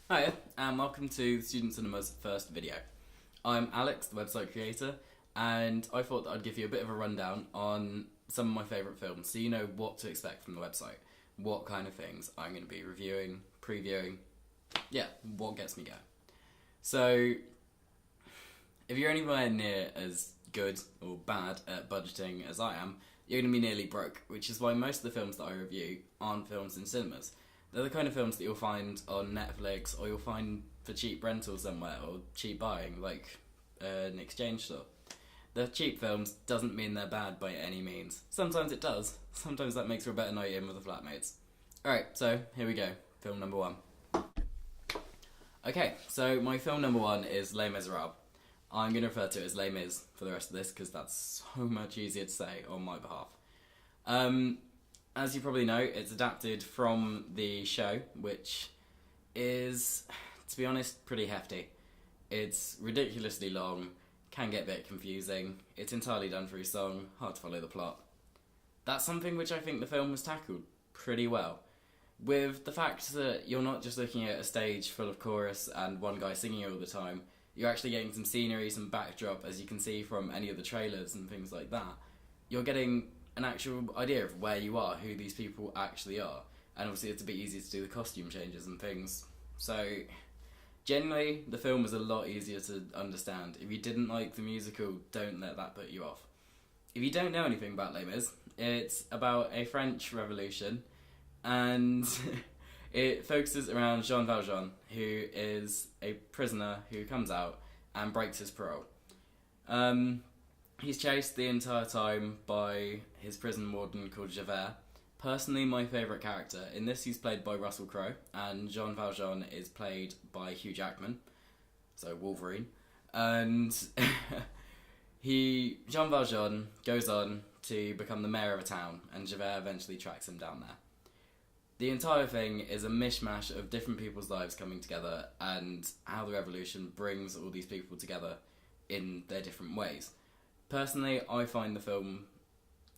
Hiya, and welcome to the Student Cinema's first video. I'm Alex, the website creator, and I thought that I'd give you a bit of a rundown on some of my favourite films so you know what to expect from the website, what kind of things I'm going to be reviewing, previewing, what gets me going. So, if you're anywhere near as good or bad at budgeting as I am, you're going to be nearly broke, which is why most of the films that I review aren't films in cinemas. They're the kind of films that you'll find on Netflix or you'll find for cheap rental somewhere or cheap buying, like an exchange store. They're cheap films doesn't mean they're bad by any means. Sometimes it does. Sometimes that makes for a better night in with the flatmates. Alright, so here we go. Film number one. Okay, so my film number one is Les Miserables. I'm going to refer to it as Les Mis for the rest of this because that's so much easier to say on my behalf. As you probably know, it's adapted from the show, which is, to be honest, pretty hefty. It's ridiculously long, can get a bit confusing, it's entirely done through song, hard to follow the plot. That's something which I think the film has tackled pretty well, with the fact that you're not just looking at a stage full of chorus and one guy singing all the time, you're actually getting some scenery, some backdrop, as you can see from any of the trailers and things like that. You're getting an actual idea of where you are, who these people actually are, and obviously it's a bit easier to do the costume changes and things. So, generally, the film was a lot easier to understand. If you didn't like the musical, don't let that put you off. If you don't know anything about Les Mis, it's about a French Revolution, and it focuses around Jean Valjean, who is a prisoner who comes out and breaks his parole. He's chased the entire time by his prison warden called Javert. Personally, my favourite character. In this, he's played by Russell Crowe, and Jean Valjean is played by Hugh Jackman, so Wolverine. And Jean Valjean goes on to become the mayor of a town, and Javert eventually tracks him down there. The entire thing is a mishmash of different people's lives coming together and how the revolution brings all these people together in their different ways. Personally, I find the film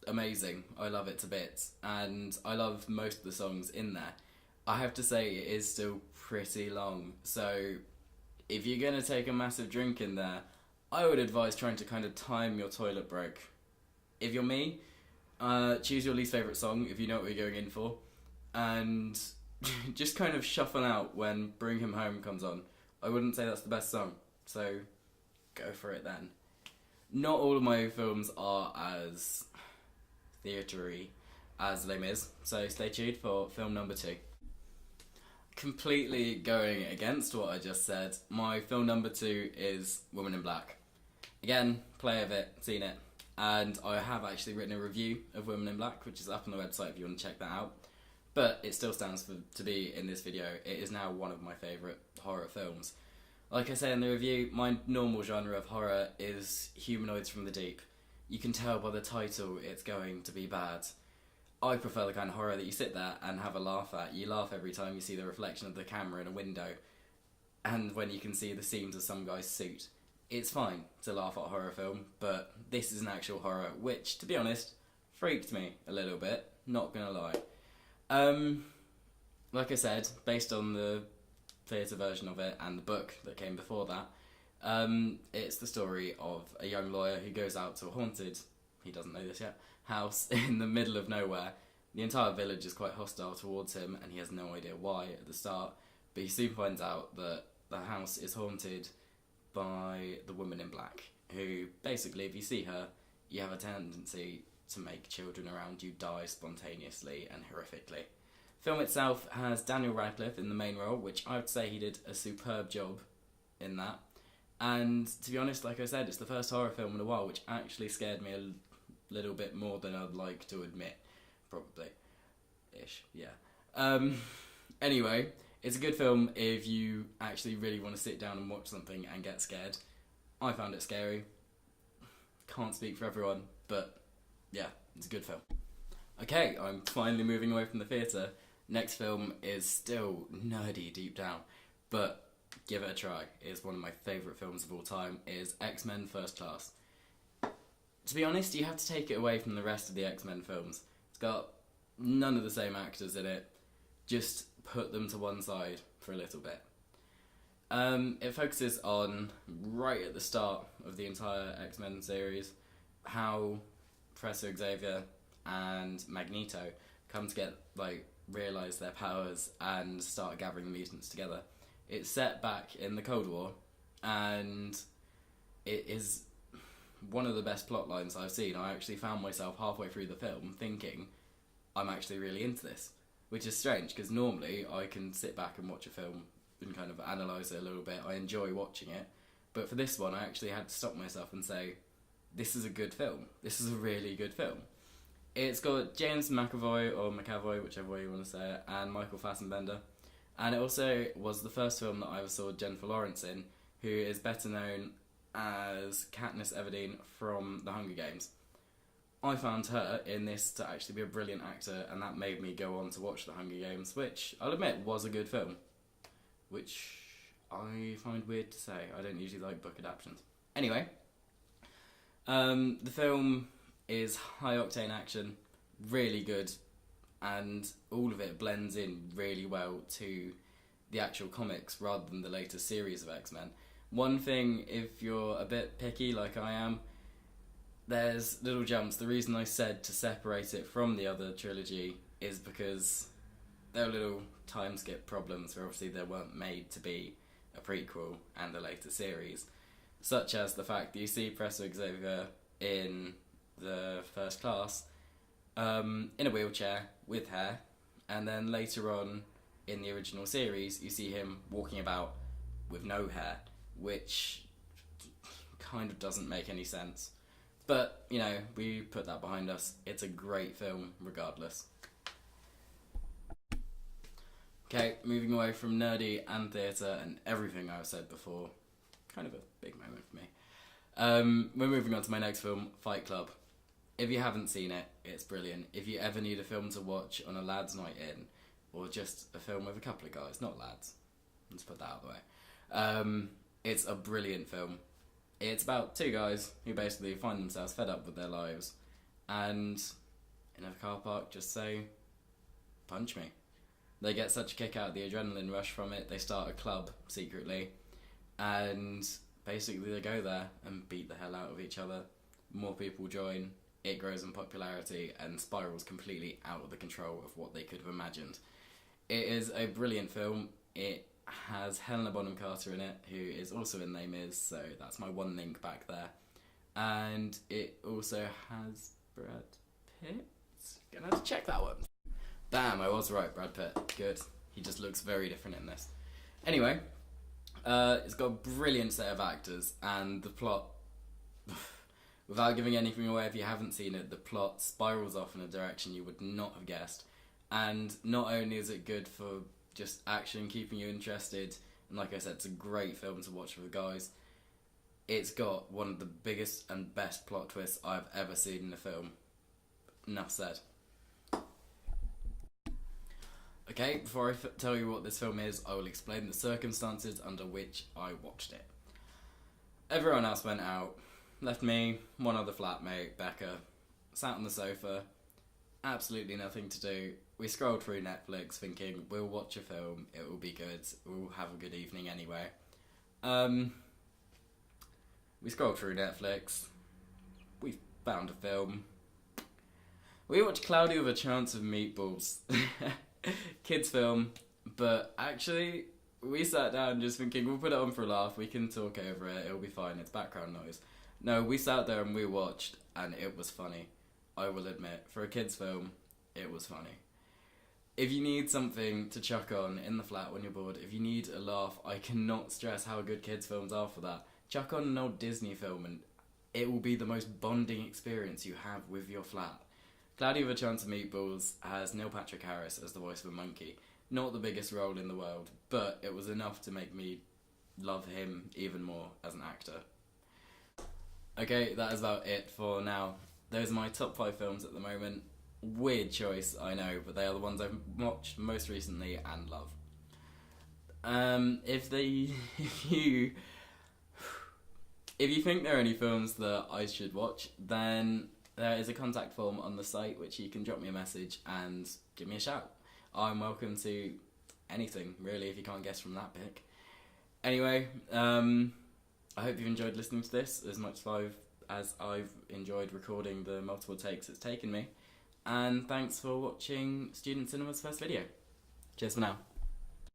amazing. I love it to bits, and I love most of the songs in there. I have to say, it is still pretty long, so if you're going to take a massive drink in there, I would advise trying to kind of time your toilet break. If you're me, choose your least favourite song if you know what you're going in for, and just kind of shuffle out when Bring Him Home comes on. I wouldn't say that's the best song, so go for it then. Not all of my films are as theatre-y as Les Mis, so stay tuned for film number two. Completely going against what I just said, my film number two is Woman in Black. Again, play of it, seen it, and I have actually written a review of Woman in Black, which is up on the website if you want to check that out. But it still stands to be in this video. It is now one of my favourite horror films. Like I say in the review, my normal genre of horror is humanoids from the deep. You can tell by the title it's going to be bad. I prefer the kind of horror that you sit there and have a laugh at. You laugh every time you see the reflection of the camera in a window, and when you can see the seams of some guy's suit. It's fine to laugh at a horror film, but this is an actual horror, which, to be honest, freaked me a little bit, not gonna lie. Like I said, based on the theatre version of it and the book that came before that, it's the story of a young lawyer who goes out to a haunted, he doesn't know this yet, house in the middle of nowhere. The entire village is quite hostile towards him and he has no idea why at the start, but he soon finds out that the house is haunted by the woman in black, who basically, if you see her, you have a tendency to make children around you die spontaneously and horrifically. Film itself has Daniel Radcliffe in the main role, which I would say he did a superb job in that. And to be honest, like I said, it's the first horror film in a while which actually scared me a little bit more than I'd like to admit. Probably. Ish, yeah. Anyway, it's a good film if you actually really want to sit down and watch something and get scared. I found it scary. Can't speak for everyone, but yeah, it's a good film. Okay, I'm finally moving away from the theatre. Next film is still nerdy deep down, but give it a try. It's one of my favourite films of all time. It is X-Men First Class. To be honest, you have to take it away from the rest of the X-Men films. It's got none of the same actors in it. Just put them to one side for a little bit. It focuses on, right at the start of the entire X-Men series, how Professor Xavier and Magneto come to realise their powers and start gathering the mutants together. It's set back in the Cold War, and it is one of the best plot lines I've seen. I actually found myself halfway through the film thinking, I'm actually really into this, which is strange because normally I can sit back and watch a film and kind of analyse it a little bit. I enjoy watching it, but for this one I actually had to stop myself and say, this is a good film. This is a really good film. It's got James McAvoy, or McAvoy, whichever way you want to say it, and Michael Fassbender. And it also was the first film that I ever saw Jennifer Lawrence in, who is better known as Katniss Everdeen from The Hunger Games. I found her in this to actually be a brilliant actor, and that made me go on to watch The Hunger Games, which I'll admit was a good film. Which I find weird to say. I don't usually like book adaptations. Anyway, the film is high-octane action, really good, and all of it blends in really well to the actual comics rather than the later series of X-Men. One thing, if you're a bit picky like I am, there's little jumps. The reason I said to separate it from the other trilogy is because there are little time skip problems where obviously they weren't made to be a prequel and a later series, such as the fact that you see Professor Xavier in the First Class in a wheelchair with hair, and then later on in the original series you see him walking about with no hair, which kind of doesn't make any sense. But, you know, we put that behind us. It's a great film regardless. Okay, moving away from nerdy and theatre and everything I've said before. Kind of a big moment for me. We're moving on to my next film, Fight Club. If you haven't seen it, it's brilliant. If you ever need a film to watch on a lads' night in, or just a film with a couple of guys, not lads, let's put that out of the way. It's a brilliant film. It's about two guys who basically find themselves fed up with their lives and in a car park just say, punch me. They get such a kick out of the adrenaline rush from it, they start a club secretly, and basically they go there and beat the hell out of each other. More people join, it grows in popularity and spirals completely out of the control of what they could have imagined. It is a brilliant film. It has Helena Bonham Carter in it, who is also in Les Mis, so that's my one link back there. And it also has Brad Pitt. Gonna have to check that one. Damn, I was right, Brad Pitt. Good. He just looks very different in this. Anyway, it's got a brilliant set of actors, and the plot, without giving anything away if you haven't seen it, the plot spirals off in a direction you would not have guessed. And not only is it good for just action, keeping you interested, and like I said, it's a great film to watch with the guys, it's got one of the biggest and best plot twists I've ever seen in a film. Enough said. Okay, before I tell you what this film is, I will explain the circumstances under which I watched it. Everyone else went out, left me, one other flatmate, Becca, sat on the sofa, absolutely nothing to do. We scrolled through Netflix thinking, we'll watch a film, it will be good, we'll have a good evening anyway. We scrolled through Netflix, we found a film. We watched Cloudy with a Chance of Meatballs. Kids film, but actually we sat down just thinking, we'll put it on for a laugh, we can talk over it, it'll be fine, it's background noise. No, we sat there and we watched, and it was funny. I will admit, for a kids film, it was funny. If you need something to chuck on in the flat when you're bored, if you need a laugh, I cannot stress how good kids films are for that. Chuck on an old Disney film and it will be the most bonding experience you have with your flat. Cloudy with a Chance of Meatballs has Neil Patrick Harris as the voice of a monkey. Not the biggest role in the world, but it was enough to make me love him even more as an actor. Okay, that is about it for now. Those are my top 5 films at the moment. Weird choice, I know, but they are the ones I've watched most recently and love. If you think there are any films that I should watch, then there is a contact form on the site which you can drop me a message and give me a shout. I'm welcome to anything, really, if you can't guess from that pic. Anyway, I hope you've enjoyed listening to this as much as I've enjoyed recording the multiple takes it's taken me. And thanks for watching Student Cinema's first video. Cheers for now.